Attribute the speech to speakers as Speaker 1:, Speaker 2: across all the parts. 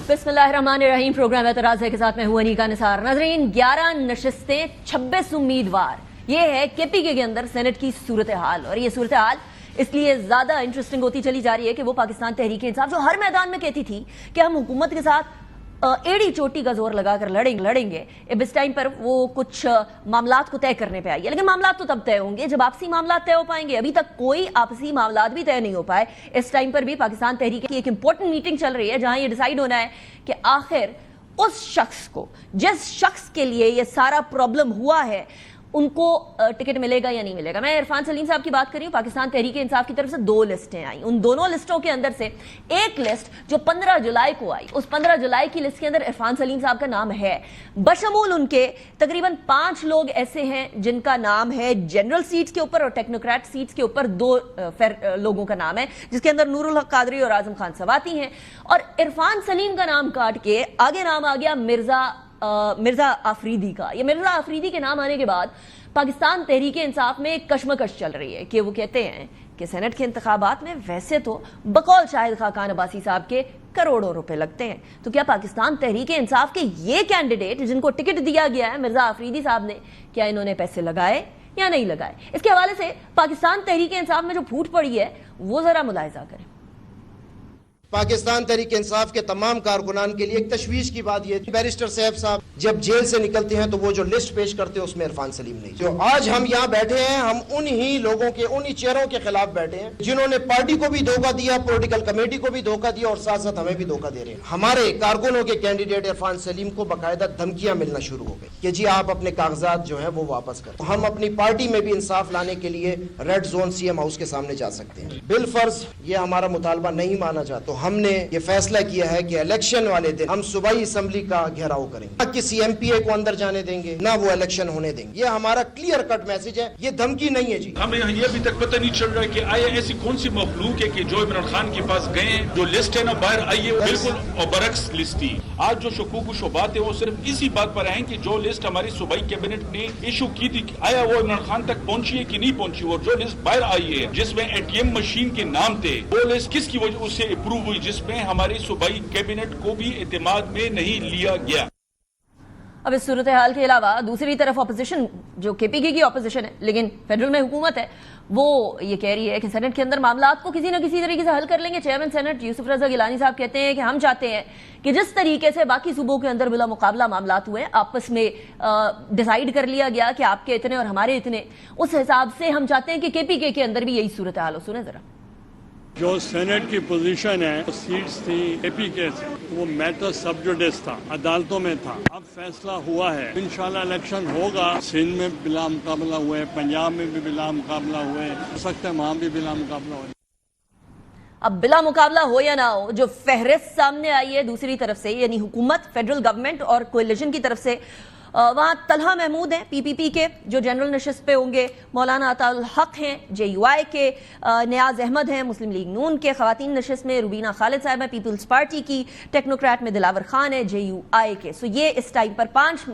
Speaker 1: बिस्मिल्लाहिर्रहमानिर्रहीम। प्रोग्राम एतराज़ है के साथ मैं हूं अनीका निसार। नाज़रीन, 11 नशिस्तें, 26 उम्मीदवार, ये है केपीके के अंदर सेनेट की सूरत हाल। और ये सूरत हाल इसलिए ज्यादा इंटरेस्टिंग होती चली जा रही है कि वो पाकिस्तान तहरीक इंसाफ जो हर मैदान में कहती थी कि हम हुकूमत के साथ एड़ी चोटी का जोर लगाकर लड़ेंगे, अब इस टाइम पर वो कुछ मामलात को तय करने पे आई है। लेकिन मामलात तो तब तय होंगे जब आपसी मामलात तय हो पाएंगे। अभी तक कोई आपसी मामलात भी तय नहीं हो पाए। इस टाइम पर भी पाकिस्तान तहरीक की एक इंपॉर्टेंट मीटिंग चल रही है जहां ये डिसाइड होना है कि आखिर उस शख्स को, जिस शख्स के लिए ये सारा प्रॉब्लम हुआ है, उनको टिकट मिलेगा या नहीं मिलेगा। मैं इरफान सलीम साहब की बात कर रही हूं। पाकिस्तान तहरीक इंसाफ की तरफ से 2 लिस्टें आई। उन दोनों लिस्टों के अंदर से एक लिस्ट जो 15 जुलाई को आई, उस 15 जुलाई की लिस्ट के अंदर इरफान सलीम साहब का नाम है। बशमूल उनके तकरीबन 5 लोग ऐसे हैं जिनका नाम है जनरल सीट्स के ऊपर और टेक्नोक्रेट सीट्स के ऊपर 2 लोगों का नाम है, जिसके अंदर नूरुल हक कादरी और आजम खान सवाती हैं। और इरफान सलीम का नाम काट के आगे नाम आ गया मिर्जा आफरीदी का। ये मिर्जा आफरीदी के नाम आने के बाद पाकिस्तान तहरीक इंसाफ में एक कशमकश चल रही है कि वो कहते हैं कि सेनेट के इंतखाबात में वैसे तो बकौल शाहिद खाकान अब्बासी साहब के करोड़ों रुपए लगते हैं, तो क्या पाकिस्तान तहरीक इंसाफ के ये कैंडिडेट जिनको टिकट दिया गया है मिर्जा आफरीदी साहब ने, क्या इन्होंने पैसे लगाए या नहीं लगाए? इसके हवाले से पाकिस्तान तहरीक इंसाफ में जो फूट पड़ी है वो जरा मुलाहिजा करें।
Speaker 2: पाकिस्तान तहरीक इंसाफ के तमाम कारकुनान के लिए एक तशवीश की बात यह, बैरिस्टर साहब साहब जब जेल से निकलते हैं तो वो जो लिस्ट पेश करते हैं उसमें इरफान सलीम नहीं। जो आज हम यहाँ बैठे हैं, हम उन्हीं लोगों के, उन्हीं चेहरों के खिलाफ बैठे हैं जिन्होंने पार्टी को भी धोखा दिया, पॉलिटिकल कमेटी को भी धोखा दिया और साथ साथ हमें भी धोखा दे रहे हैं। हमारे कारकुनों के कैंडिडेट इरफान सलीम को बाकायदा धमकियां मिलना शुरू हो गई कि जी आप अपने कागजात जो है वो वापस करें। हम अपनी पार्टी में भी इंसाफ लाने के लिए रेड जोन सीएम हाउस के सामने जा सकते हैं। बिलफर्ज ये हमारा मुतालबा नहीं माना जाता, हमने ये फैसला किया है कि इलेक्शन वाले दिन हम सूबाई असेंबली का घेराव करेंगे, ना किसी एमपीए को अंदर जाने देंगे, ना वो इलेक्शन होने देंगे। ये हमारा क्लियर कट मैसेज है, ये धमकी नहीं है जी।
Speaker 3: हमें ये अभी तक पता नहीं चल रहा है कि आया ऐसी कौन सी मखलूक है कि जो इमरान खान के पास गए, जो लिस्ट है ना बाहर आई है बिल्कुल और बरक्स लिस्ट थी। आज जो शकूक शुबात है वो सिर्फ इसी बात पर आए कि जो लिस्ट हमारी सूबाई कैबिनेट ने इशू की थी, आया वो इमरान खान तक पहुंची है कि नहीं पहुंची। और जो लिस्ट बाहर आई है जिसमें एटीएम मशीन के नाम थे, वो लिस्ट किसकी वजह से अप्रूव हुई, जिसमें हमारी सूबाई कैबिनेट को भी एतमाद में नहीं लिया गया।
Speaker 1: अब इस सूरत हाल के अलावा दूसरी तरफ अपोजिशन, जो केपीके की अपोजिशन है लेकिन फेडरल में हुकूमत है, वो ये कह रही है कि सेनेट के अंदर मामलात को किसी न किसी तरीके से हल कर लेंगे। चेयरमैन सेनेट यूसुफ रजा गिलानी साहब कहते हैं कि हम चाहते हैं कि जिस तरीके से बाकी सूबों के अंदर बिला मुकाबला मामलात हुए, आपस में डिसाइड कर लिया गया कि आपके इतने और हमारे इतने, उस हिसाब से हम चाहते हैं कि केपीके के अंदर भी यही सूरत हाल हो। सुने जरा।
Speaker 4: जो सेनेट की पोजीशन है, सीट्स थी एपीके से, वो मैटर सब जुडिस था, अदालतों में था। अब फैसला हुआ है, इंशाल्लाह इलेक्शन होगा। सिंध में बिला मुकाबला हुए, पंजाब में भी बिला मुकाबला हुए, हो सकता है वहां भी बिला मुकाबला हो।
Speaker 1: अब बिला मुकाबला हो या ना हो, जो फहरिस्त सामने आई है दूसरी तरफ से, यानी हुकूमत, फेडरल गवर्नमेंट और कोalition की तरफ से, वहां तलहा महमूद हैं पीपीपी के जो जनरल नशिस्त पे होंगे, मौलाना अताउल हक हैं जेयूआई के, नियाज अहमद हैं मुस्लिम लीग नून के, खवातीन नशिस्त में रुबीना खालिद साहब हैं पीपल्स पार्टी की, टेक्नोक्रेट में दिलावर खान है जेयूआई के। सो ये इस टाइम पर 5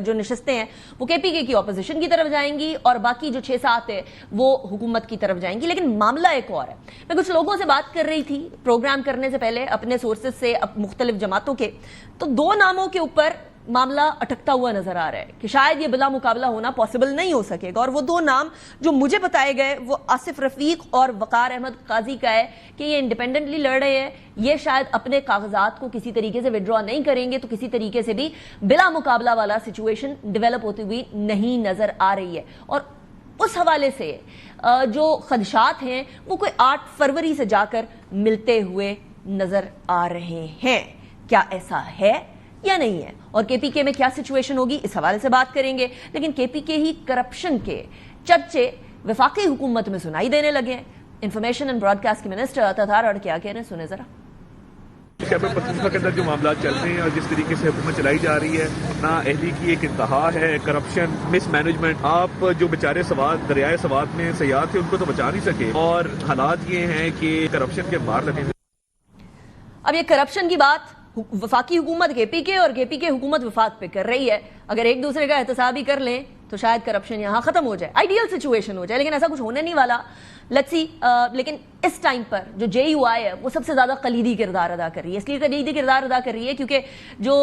Speaker 1: जो नशिस्तें हैं वो केपीके की अपोजिशन की तरफ जाएंगी और बाकी जो 6-7 है वो हुकूमत की तरफ जाएंगी। लेकिन मामला एक और है। मैं कुछ लोगों से बात कर रही थी प्रोग्राम करने से पहले अपने सोर्सेज से, मुख्तलिफ जमातों के, तो 2 नामों के ऊपर मामला अटकता हुआ नजर आ रहा है कि शायद ये बिला मुकाबला होना पॉसिबल नहीं हो सकेगा। और वो 2 नाम जो मुझे बताए गए वो आसिफ रफीक और वकार अहमद काजी का है कि ये इंडिपेंडेंटली लड़ रहे हैं, ये शायद अपने कागजात को किसी तरीके से विड्रॉ नहीं करेंगे, तो किसी तरीके से भी बिला मुकाबला वाला सिचुएशन डेवलप होती हुई नहीं नजर आ रही है। और उस हवाले से जो खदशात हैं वो कोई 8 फरवरी से जाकर मिलते हुए नजर आ रहे हैं। क्या ऐसा है या नहीं है, और केपीके में क्या सिचुएशन होगी, इस हवाले से बात करेंगे। लेकिन केपीके ही करप्शन के चर्चे वफाकी हुकूमत में सुनाई देने लगे हैं। इंफॉर्मेशन एंड ब्रॉडकास्ट के मिनिस्टर अतातार क्या कह रहे हैं, सुने जरा।
Speaker 5: खैबर पख्तूनख्वा के अंदर जो मामला चल रहे हैं और जिस तरीके से हुकूमत चलाई जा रही है, ना अहली की एक इंतहा है, करप्शन, मिसमैनेजमेंट। आप जो बेचारे सवात, दरियाए सवात में सयाहत थे उनको तो बचा नहीं सके, और हालात ये हैं कि करप्शन के मार लगे।
Speaker 1: अब ये करप्शन की बात वफाकी हुकूमत केपीके और केपीके हुकूमत वफाक पे कर रही है। अगर एक दूसरे का एहतसाब ही कर लें تو شاید کرپشن یہاں ختم ہو جائے, آئیڈیل سچویشن ہو جائے, لیکن ایسا کچھ ہونے نہیں والا. Let's see. لیکن اس ٹائم پر جو جے یو آئی ہے وہ سب سے زیادہ کلیدی کردار ادا کر رہی ہے. اس لیے کلیدی کردار ادا کر رہی ہے کیونکہ جو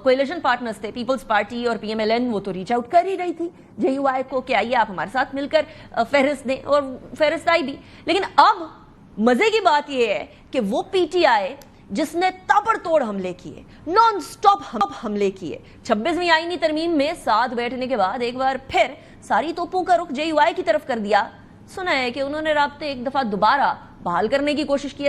Speaker 1: کولیشن پارٹنرز تھے, پیپلز پارٹی اور پی ایم ایل این, وہ تو ریچ آؤٹ کر ہی رہی تھی جے یو آئی کو کہ آئیے آپ ہمارے ساتھ مل کر فہرست دیں, اور فہرست آئی بھی. لیکن اب مزے کی بات یہ ہے کہ وہ پی ٹی آئی جس نے تابڑ توڑ حملے کیے, نان سٹاپ حملے کیے, 26ویں آئینی ترمیم میں ساتھ بیٹھنے کے بعد ایک بار پھر ساری توپوں کا رخ جے یو آئی کی طرف کر دیا. سنا ہے کہ انہوں نے رابطے ایک دفعہ دوبارہ بحال کرنے کی کوشش کی ہے.